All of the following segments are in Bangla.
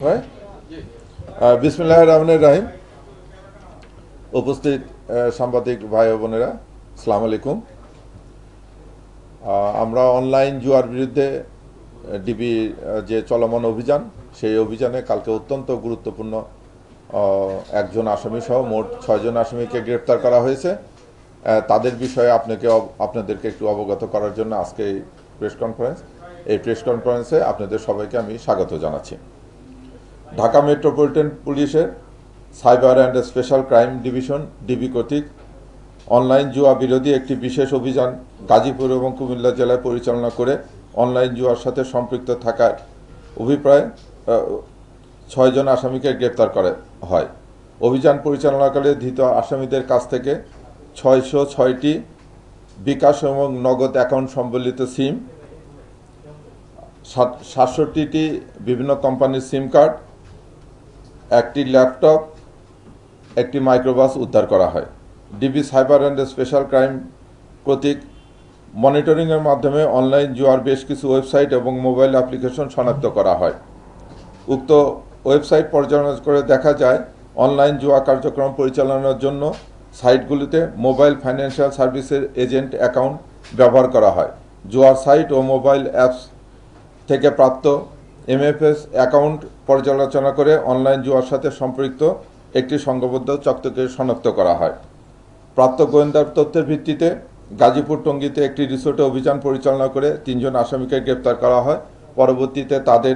ভাই বিসমিল্লাহির রহমানির রহিম। উপস্থিত সাংবাদিক ভাই ও বোনেরা, আসসালামু আলাইকুম। আমরা অনলাইন জুয়ার বিরুদ্ধে ডিবি যে চলমান অভিযান, সেই অভিযানে কালকে অত্যন্ত গুরুত্বপূর্ণ একজন আসামি সহ মোট 6 জন আসামিকে গ্রেপ্তার করা হয়েছে। তাদের বিষয়ে আপনাদেরকে একটু অবগত করার জন্য আজকে এই প্রেস কনফারেন্স। এই প্রেস কনফারেন্সে আপনাদের সবাইকে আমি স্বাগত জানাচ্ছি। ঢাকা মেট্রোপলিটন পুলিশের cyber and special crime division DB কর্তৃক অনলাইন জুয়া বিরোধী একটি বিশেষ অভিযান গাজীপুর এবং কুমিল্লা জেলায় পরিচালনা করে অনলাইন জুয়ার সাথে সম্পৃক্ত থাকার অভিপ্রায় 6 জন আসামিকে গ্রেপ্তার করা হয়। অভিযান পরিচালনাকালে ধৃত আসামিদের কাছ থেকে 606টি বিকাশ এবং নগদ অ্যাকাউন্ট সম্বলিত সিম, 67টি বিভিন্ন কোম্পানির সিম কার্ড, একটি ল্যাপটপ, একটি মাইক্রোবাস উদ্ধার করা হয়। DB cyber and special crime কর্তৃক মনিটরিংয়ের মাধ্যমে অনলাইন জুয়ার বেশ কিছু ওয়েবসাইট এবং মোবাইল অ্যাপ্লিকেশন শনাক্ত করা হয়। উক্ত ওয়েবসাইট পর্যালোচনা করে দেখা যায়, অনলাইন জুয়া কার্যক্রম পরিচালনার জন্য সাইটগুলিতে মোবাইল ফাইন্যান্সিয়াল সার্ভিসের এজেন্ট অ্যাকাউন্ট ব্যবহার করা হয়। জুয়ার সাইট ও মোবাইল অ্যাপস থেকে প্রাপ্ত এমএফএস অ্যাকাউন্ট পর্যালোচনা করে অনলাইন জুয়ার সাথে সম্পৃক্ত একটি সংঘবদ্ধ চক্রকে শনাক্ত করা হয়। প্রাপ্ত গোয়েন্দা তথ্যের ভিত্তিতে গাজীপুর টঙ্গীতে একটি রিসোর্টে অভিযান পরিচালনা করে 3 জন আসামিকে গ্রেপ্তার করা হয়। পরবর্তীতে তাদের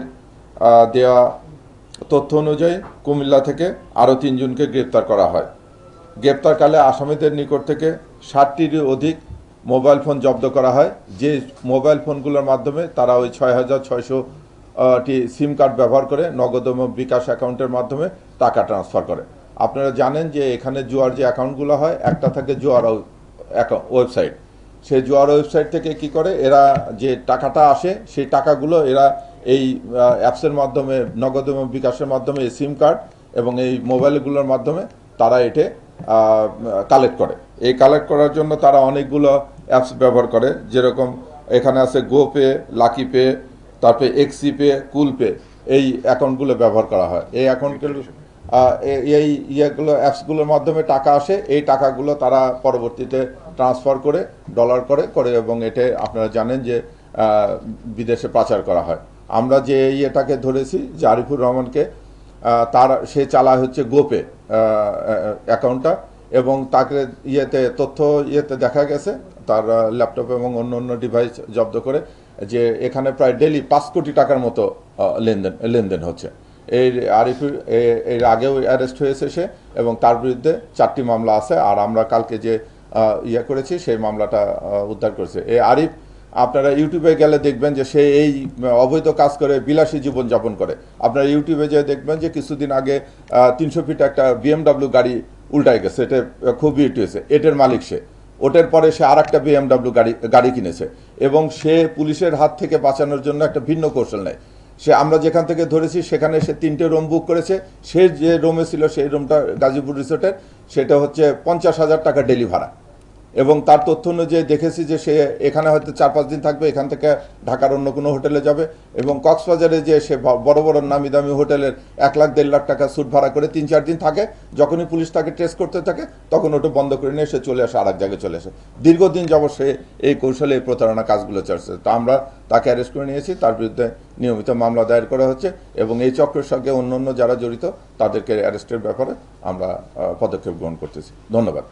দেওয়া তথ্য অনুযায়ী কুমিল্লা থেকে আরও 3 জনকে গ্রেপ্তার করা হয়। গ্রেপ্তারকালে আসামিদের নিকট থেকে 60টিরও অধিক মোবাইল ফোন জব্দ করা হয়, যে মোবাইল ফোনগুলোর মাধ্যমে তারা ওই 6600টি সিম কার্ড ব্যবহার করে নগদ এবং বিকাশ অ্যাকাউন্টের মাধ্যমে টাকা ট্রান্সফার করে। আপনারা জানেন যে এখানে জুয়ার যে অ্যাকাউন্টগুলো হয়, একটা থাকে জুয়ার ওয়েবসাইট। সেই জুয়ার ওয়েবসাইট থেকে কি করে, এরা যে টাকাটা আসে সেই টাকাগুলো এরা এই অ্যাপসের মাধ্যমে নগদ এবং বিকাশের মাধ্যমে এই সিম কার্ড এবং এই মোবাইলগুলোর মাধ্যমে তারা এটে কালেক্ট করে। এই কালেক্ট করার জন্য তারা অনেকগুলো অ্যাপস ব্যবহার করে, যেরকম এখানে আছে গোপে, লাকি পে, তারপরে এক্সি পে, কুল পে, এই অ্যাকাউন্টগুলো ব্যবহার করা হয়। এই অ্যাকাউন্টগুলো এই অ্যাপসগুলোর মাধ্যমে টাকা আসে। এই টাকাগুলো তারা পরবর্তীতে ট্রান্সফার করে ডলার করে এবং এতে আপনারা জানেন যে বিদেশে পাচার করা হয়। আমরা যে এটাকে ধরেছি যে আরিফুর রহমানকে, সে চালা হচ্ছে গোপে অ্যাকাউন্টটা, এবং তাকে তথ্য দেখা গেছে তার ল্যাপটপ এবং অন্য ডিভাইস জব্দ করে যে এখানে প্রায় ডেলি 5 কোটি টাকার মতো লেনদেন হচ্ছে। এর আগেও অ্যারেস্ট হয়েছে সে, এবং তার বিরুদ্ধে 4টি মামলা আছে। আর আমরা কালকে যে করেছি সেই মামলাটা উদ্ধার করেছে। এই আরিফ, আপনারা ইউটিউবে গেলে দেখবেন যে সে এই অবৈধ কাজ করে বিলাসী জীবন যাপন করে। আপনারা ইউটিউবে যে দেখবেন যে কিছুদিন আগে 300 ফিট একটা BMW গাড়ি উল্টায় গেছে, এটা খুব হিট হয়েছে। এটার মালিক সে। ওটার পরে সে আর একটা BMW গাড়ি কিনেছে, এবং সে পুলিশের হাত থেকে বাঁচানোর জন্য একটা ভিন্ন কৌশল নেয়। আমরা যেখান থেকে ধরেছি সেখানে সে 3টে রুম বুক করেছে। সে যে রুমে ছিল সেই রুমটা গাজীপুর রিসোর্টের, সেটা হচ্ছে 50,000 টাকা ডেলি ভাড়া। এবং তার তথ্য অনুযায়ী দেখেছি যে সে এখানে হয়তো 4-5 দিন থাকবে, এখান থেকে ঢাকার অন্য কোনো হোটেলে যাবে, এবং কক্সবাজারে যে সে বড় বড় নামি দামি হোটেলের 1 লাখ 1.5 লাখ টাকা স্যুট ভাড়া করে 3-4 দিন থাকে। যখনই পুলিশ তাকে ট্রেস করতে থাকে তখন ওটা বন্ধ করে নিয়ে সে চলে আসে, আর এক জায়গায় চলে আসে। দীর্ঘদিন যাবৎ সে এই কৌশলে এই প্রতারণা কাজগুলো চলছে। তো আমরা তাকে অ্যারেস্ট করে নিয়েছি, তার বিরুদ্ধে নিয়মিত মামলা দায়ের করা হচ্ছে, এবং এই চক্রের সঙ্গে অন্য যারা জড়িত তাদেরকে অ্যারেস্টের ব্যাপারে আমরা পদক্ষেপ গ্রহণ করতেছি। ধন্যবাদ।